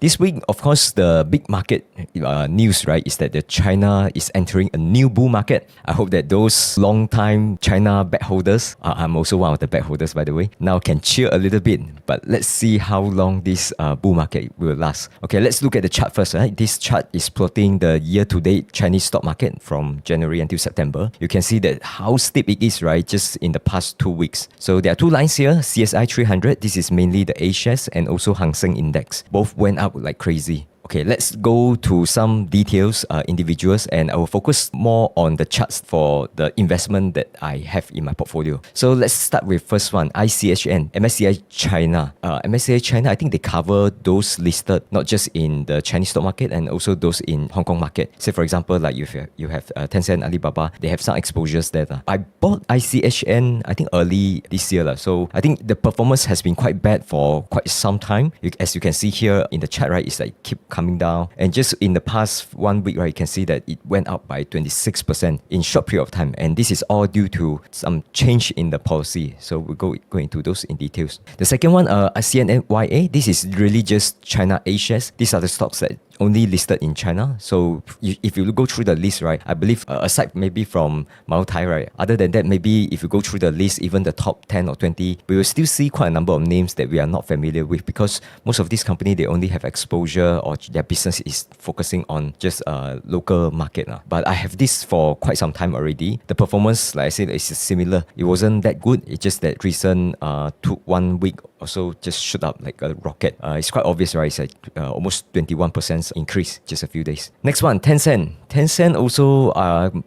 This week, of course, the big market news, right, is that China is entering a new bull market. I hope that those long-time China bet holders, I'm also one of the bet holders, by the way, now can chill a little bit. But let's see how long this bull market will last. Okay, let's look at the chart first. Right? This chart is plotting the year-to-date Chinese stock market from January until September. You can see that how steep it is, right, just in the past 2 weeks. So there are two lines here, CSI 300, this is mainly the A-shares, and also Hang Seng Index. Both went up like crazy. Okay, let's go to some details, individuals, and I will focus more on the charts for the investment that I have in my portfolio. So let's start with first one, ICHN, MSCI China. MSCI China, I think they cover those listed not just in the Chinese stock market and also those in Hong Kong market. Say for example, like you have Tencent, Alibaba, they have some exposures there. I bought ICHN, I think early this year. So I think the performance has been quite bad for quite some time. As you can see here in the chart, right, it's like keep coming down, and just in the past 1 week, right, you can see that it went up by 26% in short period of time, and this is all due to some change in the policy. So we'll go into those in details. The second one, CNYA, this is really just China A shares. These are the stocks that only listed in China. So if you go through the list, right, I believe aside maybe from Moutai, right, other than that, maybe if you go through the list, even the top 10 or 20, we will still see quite a number of names that we are not familiar with, because most of these companies, they only have exposure or their business is focusing on just local market. But I have this for quite some time already. The performance, like I said, is similar. It wasn't that good. It's just that recent 1 week or so just shoot up like a rocket. It's quite obvious, right? It's like almost 21% increase just a few days. Next one, Tencent. Tencent also,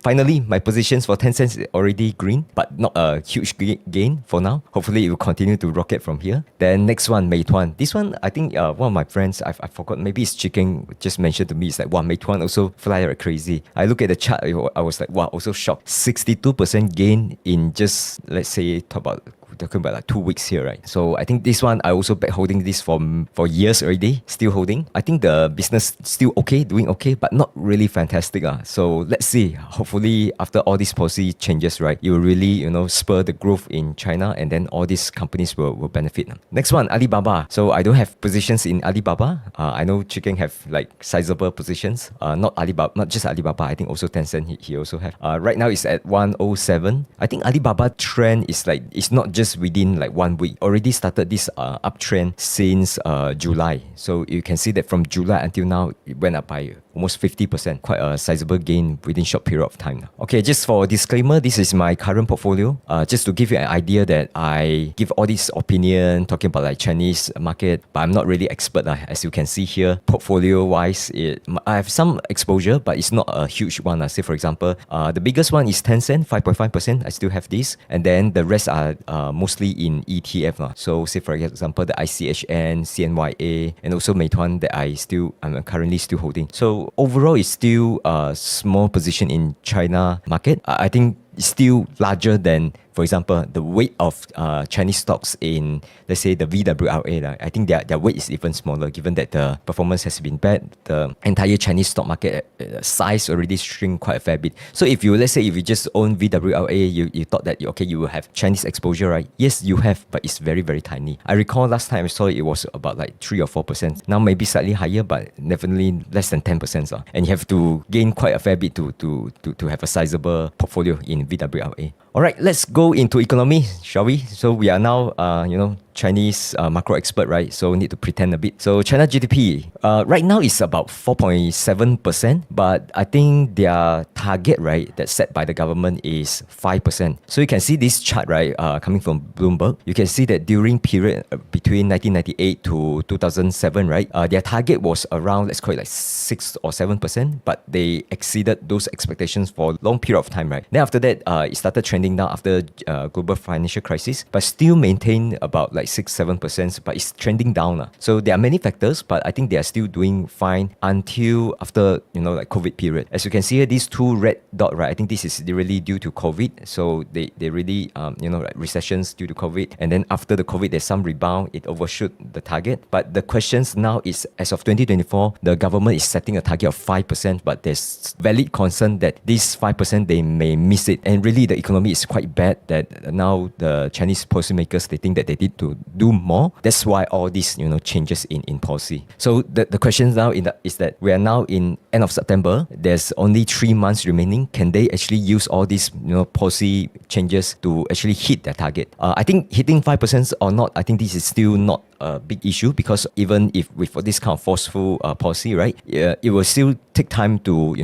finally, my positions for Tencent is already green, but not a huge gain for now. Hopefully, it will continue to rocket from here. Then next one, Meituan. This one, I think one of my friends, I forgot, maybe it's Chicken, just mentioned to me, it's like, wow, Meituan also fly like crazy. I look at the chart, I was like, wow, also shocked. 62% gain in just, let's say, talking about like 2 weeks here, right? So I think this one, I also been holding this for years already, still holding. I think the business still okay, doing okay, but not really fantastic. So let's see. Hopefully, after all these policy changes, right, it will really, spur the growth in China, and then all these companies will benefit. Next one, Alibaba. So I don't have positions in Alibaba. I know Chicken have like sizable positions. Not Alibaba, not just Alibaba. I think also Tencent, he also have. Right now it's at 107. I think Alibaba trend is like, it's not just within like 1 week. Already started this uptrend since July. So you can see that from July until now, it went up by almost 50%. Quite a sizable gain within short period of time. Okay, just for disclaimer, this is my current portfolio. Just to give you an idea that I give all this opinion talking about like Chinese market, but I'm not really expert. As you can see here, portfolio wise, I have some exposure, but it's not a huge one. Say for example, the biggest one is Tencent, 5.5%. I still have this, and then the rest are mostly in ETF. So say for example, the ICHN, CNYA, and also Meituan that I'm currently still holding. So overall, it's still a small position in China market. I think it's still larger than, for example, the weight of Chinese stocks in, let's say, the VWRA. I think their weight is even smaller, given that the performance has been bad. The entire Chinese stock market size already shrink quite a fair bit. So if you just own VWRA, you thought that, okay, you will have Chinese exposure, right? Yes, you have, but it's very, very tiny. I recall last time I saw it was about like 3 or 4%. Now maybe slightly higher, but definitely less than 10%. And you have to gain quite a fair bit to have a sizable portfolio in VWRA. All right, let's go into economy, shall we? So we are now, Chinese macro expert, right? So need to pretend a bit. So China GDP, right now is about 4.7%, but I think their target, right, that's set by the government is 5%. So you can see this chart, right, coming from Bloomberg. You can see that during period between 1998 to 2007, right, their target was around, let's call it like 6 or 7%, but they exceeded those expectations for a long period of time, right? Then after that, it started trending down after global financial crisis, but still maintained about like 6-7%, but it's trending down. So there are many factors, but I think they are still doing fine until after, like COVID period. As you can see here, these two red dot, right, I think this is really due to COVID. So they really, like recessions due to COVID. And then after the COVID, there's some rebound, it overshoot the target. But the questions now is, as of 2024, the government is setting a target of 5%, but there's valid concern that this 5%, they may miss it. And really, the economy economy is quite bad, that now the Chinese policymakers, they think that they need to do more. That's why all these, changes in policy. So the question now is that we are now in end of September. There's only 3 months remaining. Can they actually use all these, policy changes to actually hit their target? I think hitting 5% or not, I think this is still not a big issue, because even if with this kind of forceful policy, right, it will still take time to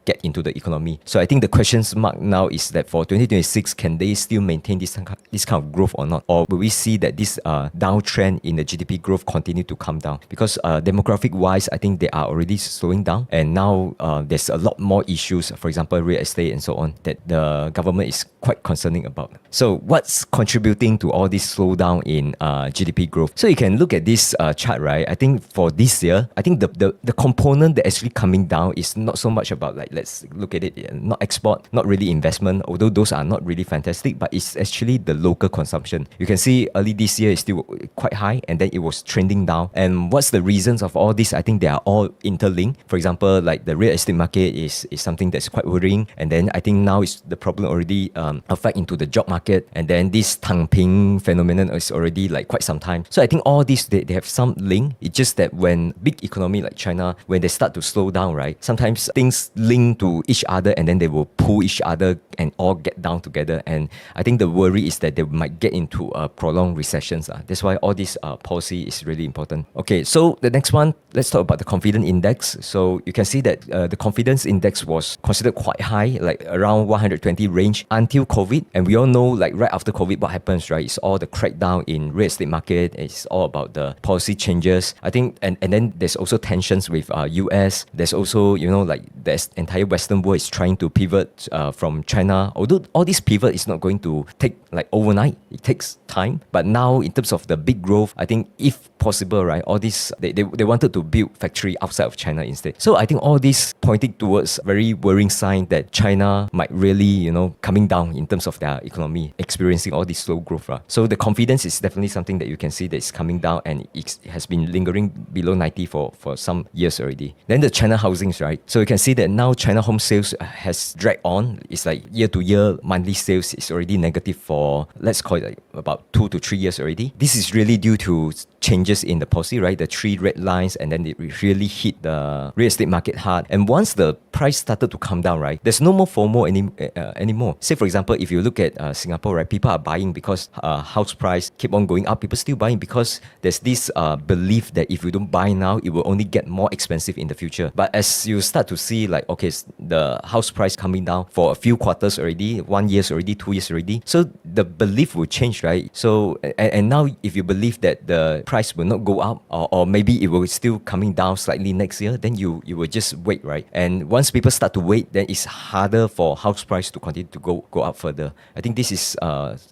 get into the economy. So I think the questions mark now is that for 2026, can they still maintain this kind of growth or not, or will we see that this downtrend in the GDP growth continue to come down? Because demographic wise, I think they are already slowing down, and now there's a lot more issues, for example real estate and so on, that the government is quite concerning about. So what's contributing to all this slowdown in GDP growth? So you can look at this chart, right? I think for this year, I think the component that actually coming down is not so much about, like, let's look at it, not export, not really investment, although those are not really fantastic, but it's actually the local consumption. You can see early this year is still quite high, and then it was trending down. And what's the reasons of all this? I think they are all interlinked. For example, like the real estate market is something that's quite worrying, and then I think now is the problem already affect into the job market, and then this Tangping phenomenon is already like quite some time. So I think all this, they have some link. It's just that when big economy like China, when they start to slow down, right, sometimes things link to each other, and then they will pull each other and all get down together. And I think the worry is that they might get into a prolonged recessions. That's why all this policy is really important. Okay, so the next one, let's talk about the confidence index. So you can see that the confidence index was considered quite high, like around 120 range until COVID. And we all know, like right after COVID, what happens, right? It's all the crackdown in real estate market. It's all about the policy changes. I think, and then there's also tensions with US. There's also, like the entire Western world is trying to pivot from China. Although all this pivot is not going to take like overnight. It takes time. But now in terms of the big growth, I think if possible, right, all this, they wanted to build factory outside of China instead. So I think all this pointing towards very worrying sign that China might really, coming down in terms of their economy, experiencing all this slow growth. So the confidence is definitely something that you can see that is coming down, and it has been lingering below 90 for some years already. Then the China housings, right? So you can see that now China home sales has dragged on. It's like year to year monthly sales is already negative for, let's call it like about 2 to 3 years already. This is really due to changes in the policy, right? The 3 red lines, and then it really hit the real estate market hard. And once the price started to come down, right, there's no more FOMO anymore. Say, for example, if you look at Singapore, right, people are buying because house price keep on going up. People still buying because there's this belief that if you don't buy now, it will only get more expensive in the future. But as you start to see, like, okay, the house price coming down for a few quarters already, 1 year already, 2 years already, so the belief will change, right? So and now if you believe that the price will not go up, or maybe it will still coming down slightly next year, then you will just wait, right? And once people start to wait, then it's harder for house price to continue to go up further. I think this is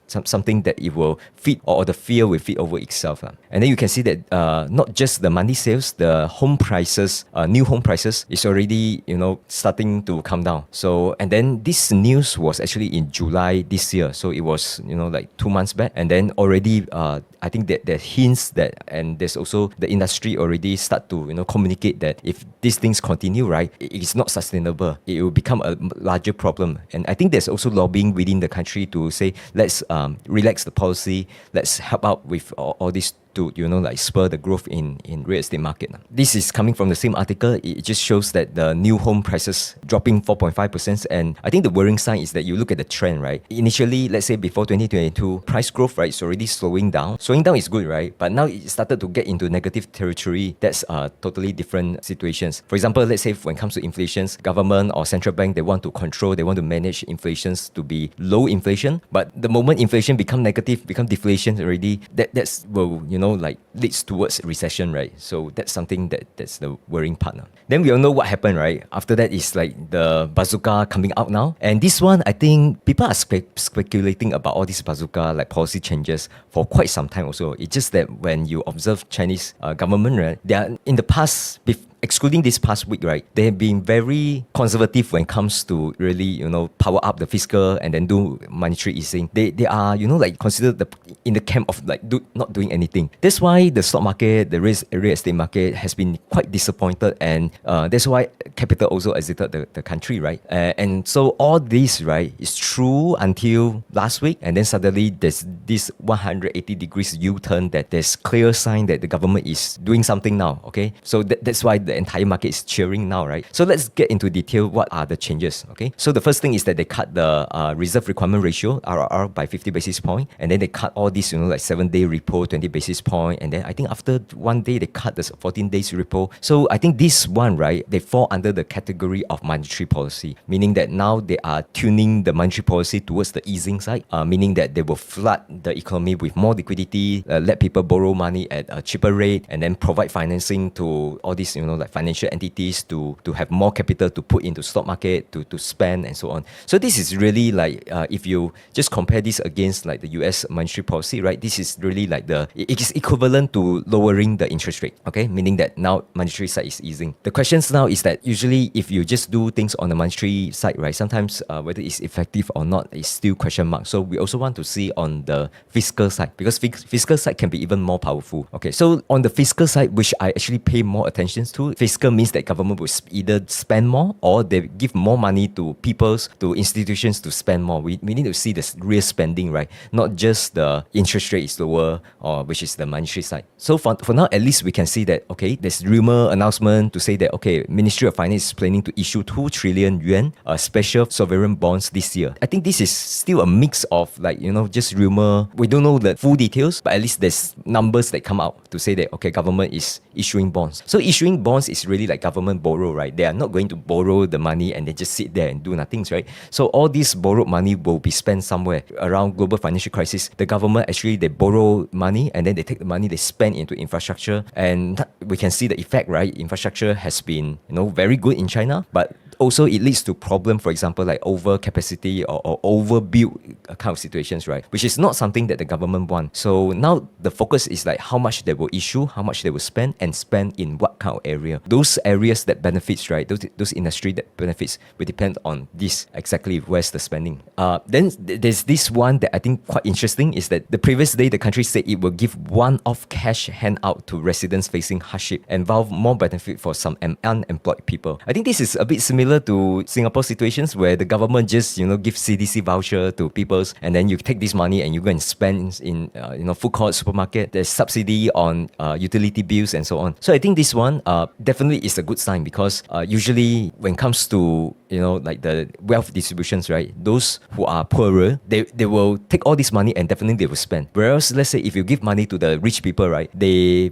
something that it will feed, or the fear will feed over itself. And then you can see that not just the monthly sales, the home prices, new home prices is already starting to come down. So, and then this news was actually in July this year, so it was like 2 months back, and then already I think that there are hints that, and there's also the industry already start to communicate that if these things continue, right, it is not sustainable. It will become a larger problem. And I think there's also lobbying within the country to say, let's relax the policy, let's help out with all this to like spur the growth in real estate market. This is coming from the same article. It just shows that the new home prices dropping 4.5%. And I think the worrying sign is that you look at the trend, right? Initially, let's say before 2022, price growth, right, is already slowing down. Slowing down is good, right? But now it started to get into negative territory. That's totally different situations. For example, let's say when it comes to inflations, government or central bank, they want to control, they want to manage inflations to be low inflation. But the moment inflation become negative, become deflation already, that's will like leads towards recession, right? So that's something that's the worrying part now. Then we all know what happened, right? After that is like the bazooka coming out now. And this one, I think people are speculating about all these bazooka like policy changes for quite some time also. It's just that when you observe Chinese government, right, they are in the past, excluding this past week, right, they have been very conservative when it comes to really, power up the fiscal and then do monetary easing. They are, like considered in the camp of like not doing anything. That's why the stock market, the real estate market has been quite disappointed, and that's why capital also exited the country, right? And so all this, right, is true until last week, and then suddenly there's this 180 degrees U-turn that there's clear sign that the government is doing something now, okay? So that's why the entire market is cheering now, right? So let's get into detail what are the changes, okay? So the first thing is that they cut the reserve requirement ratio, RRR, by 50 basis point, and then they cut all this, like 7-day repo, 20 basis point, and then I think after one day they cut the 14 days repo. So I think this one, right, they fall under the category of monetary policy, meaning that now they are tuning the monetary policy towards the easing side, meaning that they will flood the economy with more liquidity, let people borrow money at a cheaper rate, and then provide financing to all these, like financial entities to have more capital to put into stock market, to spend and so on. So this is really like, if you just compare this against like the US monetary policy, right, this is really like it is equivalent to lowering the interest rate, okay, meaning that now monetary side is easing. The questions now is that usually if you just do things on the monetary side, right, sometimes whether it's effective or not is still question mark. So we also want to see on the fiscal side, because fiscal side can be even more powerful. Okay, so on the fiscal side, which I actually pay more attention to, fiscal means that government will either spend more or they give more money to peoples, to institutions to spend more. We need to see the real spending, right, not just the interest rate is lower, or which is the monetary side. So for now, at least we can see that, okay, there's rumor announcement to say that, okay, Ministry of Finance is planning to issue 2 trillion yuan special sovereign bonds this year. I think this is still a mix of like, just rumor. We don't know the full details, but at least there's numbers that come out to say that, okay, government is issuing bonds. So issuing bonds is really like government borrow, right? They are not going to borrow the money and they just sit there and do nothing, right? So all this borrowed money will be spent somewhere. Around global financial crisis, the government actually, they borrow money and then they take the money, they spend into infrastructure, and we can see the effect, right? Infrastructure has been, very good in China, but also it leads to problem, for example, like over capacity or overbuilt kind of situations, right? Which is not something that the government wants. So now the focus is like how much they will issue, how much they will spend, and spend in what kind of area. Those areas that benefits, right? Those industry that benefits will depend on this exactly where's the spending. Then there's this one that I think quite interesting is that the previous day the country said it will give one-off cash handout to residents facing hardship and involve more benefit for some unemployed people. I think this is a bit similar to Singapore situations where the government just give CDC voucher to people, and then you take this money and you go and spend in food court, supermarket. There's subsidy on utility bills and so on. So I think this one definitely is a good sign, because usually when it comes to like the wealth distributions, right, those who are poorer, they will take all this money and definitely they will spend. Whereas let's say if you give money to the rich people, right, they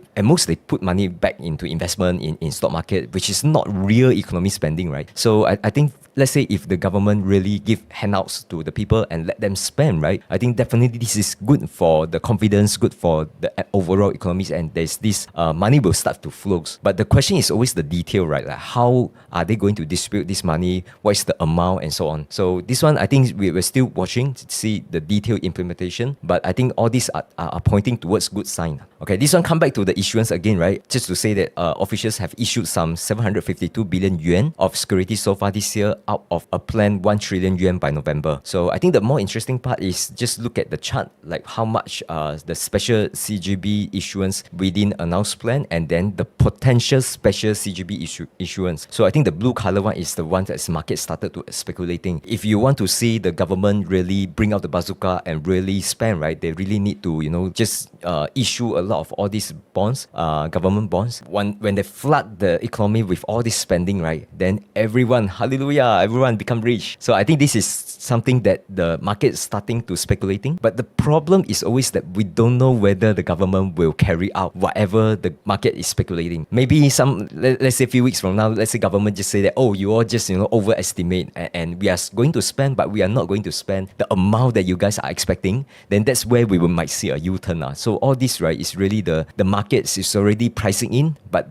put money back into investment in stock market, which is not real economy spending, right? So I think, let's say if the government really give handouts to the people and let them spend, right, I think definitely this is good for the confidence, good for the overall economies, and there's this money will start to flow. But the question is always the detail, right? Like how are they going to distribute this money? What is the amount and so on? So this one, I think we're still watching to see the detailed implementation, but I think all these are pointing towards good sign. Okay, this one come back to the issuance again, right? Just to say that officials have issued some 752 billion yuan of securities so far this year, out of a planned 1 trillion yuan by November. So I think the more interesting part is just look at the chart, like how much the special CGB issuance within announced plan, and then the potential special CGB issuance. So I think the blue color one is the one that's market started to speculating. If you want to see the government really bring out the bazooka and really spend, right, they really need to, just issue a lot of all these bonds, government bonds. When they flood the economy with all this spending, right, then everyone, hallelujah, everyone become rich. So I think this is something that the market is starting to speculating. But the problem is always that we don't know whether the government will carry out whatever the market is speculating. Maybe let's say a few weeks from now, let's say government just say that, oh, you all just, overestimate and we are going to spend, but we are not going to spend the amount that you guys are expecting. Then that's where we might see a U-turn. So all this, right, is really the markets is already pricing in, but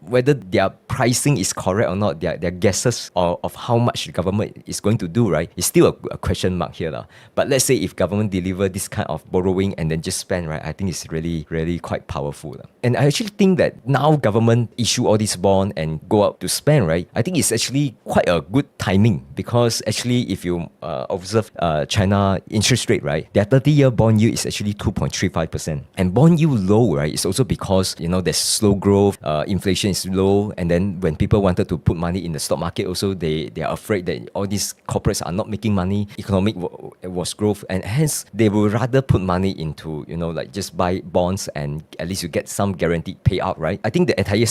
whether their pricing is correct or not, their guesses of how much the government is going to do, right, is still a question mark here. But let's say if government deliver this kind of borrowing and then just spend, right, I think it's really, really quite powerful. And I actually think that now government issue all this bond and go out to spend, right, I think it's actually quite a good timing, because actually if you observe China interest rate, right, their 30-year bond yield is actually 2.35%. And bond yield low, right, it's also because, there's slow growth, inflation is low, and then when people wanted to put money in the stock market also, they are afraid that all these corporates are not making money, economic was growth, and hence they will rather put money into, like just buy bonds and at least you get some guaranteed payout, right? I think the entire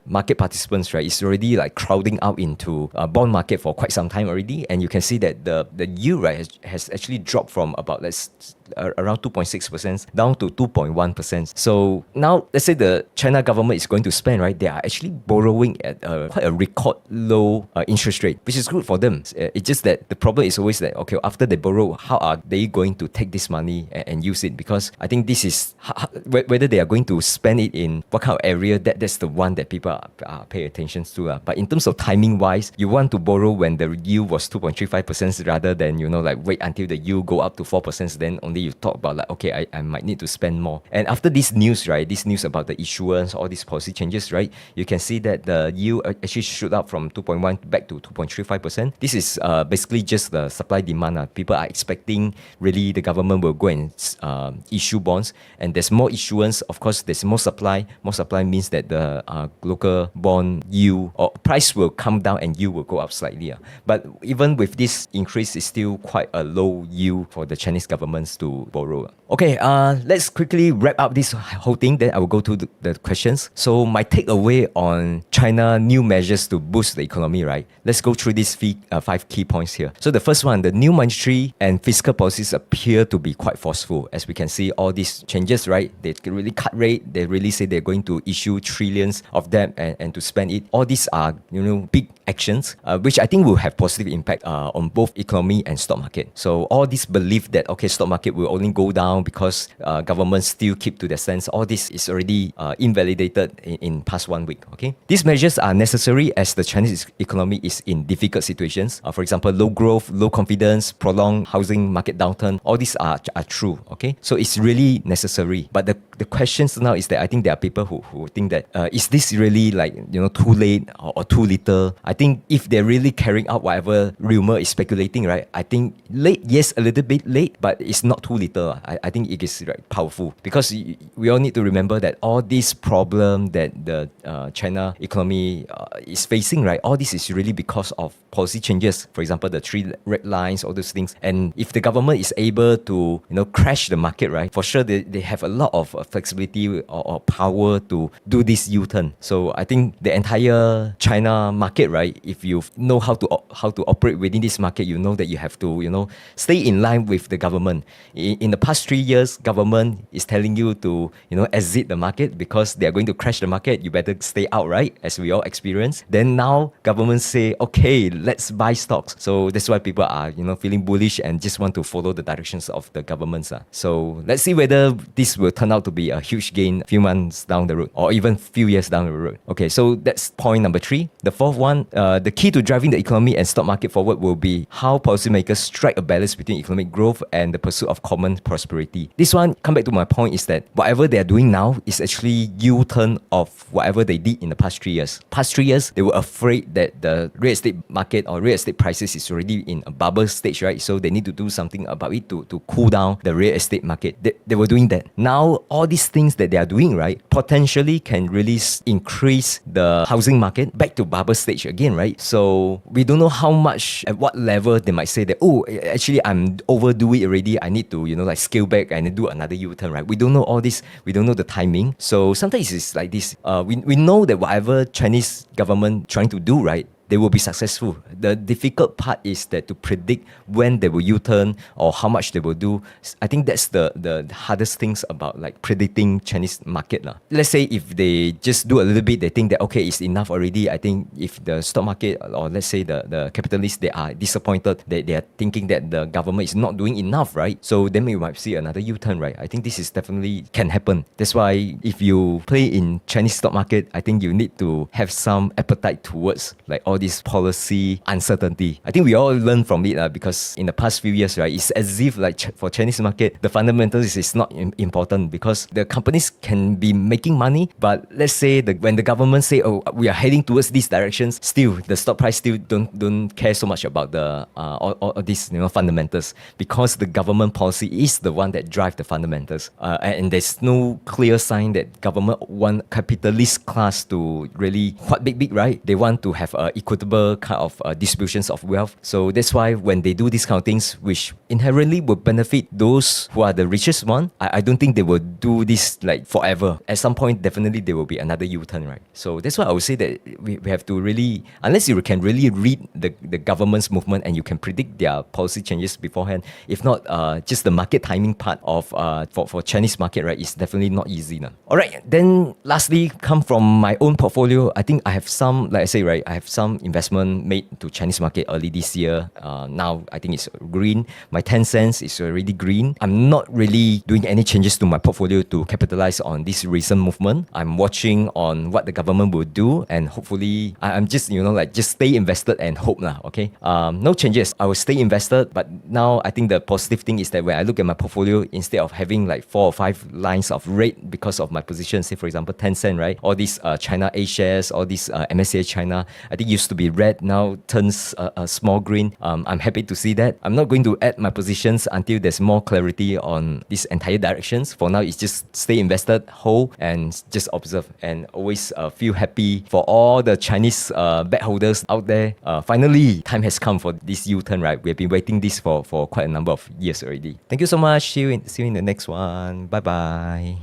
market participants, right, is already like crowding out into bond market for quite some time already, and you can see that the yield, right, has actually dropped from about around 2.6% down to 2.1%. So now let's say the China government is going to spend, right, they are actually borrowing at quite a record low interest rate, which is good for them. It's just that the problem is always that, okay, after they borrow, how are they going to take this money and use it? Because I think this is whether they are going to spend it in what kind of area, that's the one that people are paying attention to. But in terms of timing wise, you want to borrow when the yield was 2.35% rather than, like wait until the yield go up to 4%, then only you talk about like, okay, I might need to spend more. And after this news, right, this news about the issuance, all these policy changes, right, you can see that the yield actually shoot up from 2.1 back to 2.35%. This is basically just the supply demand. People are expecting really the government will go and issue bonds, and there's more issuance. Of course, there's more supply. More supply means that the local bond yield or price will come down and yield will go up slightly. But even with this increase, it's still quite a low yield for the Chinese governments to borrow. Okay, let's quickly wrap up this whole thing, then I will go to the questions. So my takeaway on China new measures to boost the economy, right? Let's go through these 5 key points here. So the first one, the new monetary and fiscal policies appear to be quite forceful. As we can see, all these changes, right? They really cut rate. They really say they're going to issue trillions of debt and to spend it. All these are, big actions, which I think will have positive impact on both economy and stock market. So all this belief that, okay, stock market will only go down because governments still keep to their stance, all this is already invalidated in past 1 week. Okay, these measures are necessary as the Chinese economy is in difficult situations. For example, low growth, low confidence, prolonged housing market downturn. All these are true. Okay, so it's really necessary. But the questions now is that I think there are people who think that is this really like too late or too little? I think if they're really carrying out whatever rumor is speculating, right? I think late, yes, a little bit late, but it's not too little. I think it is powerful, because we all need to remember that all this problem that the China economy is facing, right? All this is really because of policy changes. For example, the 3 red lines, all those things. And if the government is able to crash the market, right? For sure, they have a lot of flexibility or power to do this U-turn. So I think the entire China market, right? If you know how to operate within this market, you know that you have to stay in line with the government. In the past 3 years, government is telling you to exit the market because they are going to crash the market. You better stay out, right? As we all experience. Then now government say, okay, let's buy stocks. So that's why people are feeling bullish and just want to follow the directions of the governments. So let's see whether this will turn out to be a huge gain a few months down the road or even few years down the road. Okay, so that's point number 3. The fourth one, the key to driving the economy and stock market forward will be how policymakers strike a balance between economic growth and the pursuit of common prosperity. This one, come back to my point, is that whatever they are doing now is actually U-turn of whatever they did in the past 3 years. Past 3 years, they were afraid that the real estate market or real estate prices is already in a bubble stage, right? So they need to do something about it to cool down the real estate market. They were doing that. Now, all these things that they are doing, right, potentially can really increase the housing market back to bubble stage again, right? So we don't know how much, at what level they might say that, oh, actually I'm overdo it already. I need to, scale back and do another U-turn, right? We don't know all this. We don't know the timing. So sometimes it's like this. We know that whatever Chinese government trying to do, right, they will be successful. The difficult part is that to predict when they will U-turn or how much they will do. I think that's the hardest things about like predicting Chinese market lah. Let's say if they just do a little bit, they think that okay, it's enough already. I think if the stock market or let's say the capitalists, they are disappointed, they are thinking that the government is not doing enough, right? So then we might see another U-turn, right? I think this is definitely can happen. That's why if you play in Chinese stock market, I think you need to have some appetite towards like all this policy uncertainty. I think we all learn from it because in the past few years, right, it's as if like for Chinese market, the fundamentals is not important because the companies can be making money, but let's say when the government say, oh, we are heading towards these directions, still the stock price still don't care so much about the all these fundamentals because the government policy is the one that drive the fundamentals, and there's no clear sign that government want capitalist class to really quite big, right? They want to have equitable kind of distributions of wealth. So that's why when they do these kind of things, which inherently will benefit those who are the richest one, I don't think they will do this like forever. At some point, definitely there will be another U-turn, right? So that's why I would say that we have to really, unless you can really read the government's movement and you can predict their policy changes beforehand. If not, just the market timing part of for Chinese market, right, is definitely not easy now. All right, then lastly, come from my own portfolio. I think I have some, like I say, right, I have some investment made to Chinese market early this year. Now I think it's green. My 10 cents is already green. I'm not really doing any changes to my portfolio to capitalize on this recent movement. I'm watching on what the government will do, and hopefully I'm just just stay invested and hope lah. Okay, no changes. I will stay invested, but now I think the positive thing is that when I look at my portfolio, instead of having like 4 or 5 lines of red because of my position, say for example 10 cent, right? All these China A shares, all these MSCI China, I think used to be red, now turns a small green. I'm happy to see that. I'm not going to add my positions until there's more clarity on these entire directions. For now, it's just stay invested, hold, and just observe, and always feel happy for all the Chinese bet holders out there. Finally, time has come for this U-turn, right? We've been waiting this for quite a number of years already. Thank you so much. See you in the next one. Bye bye.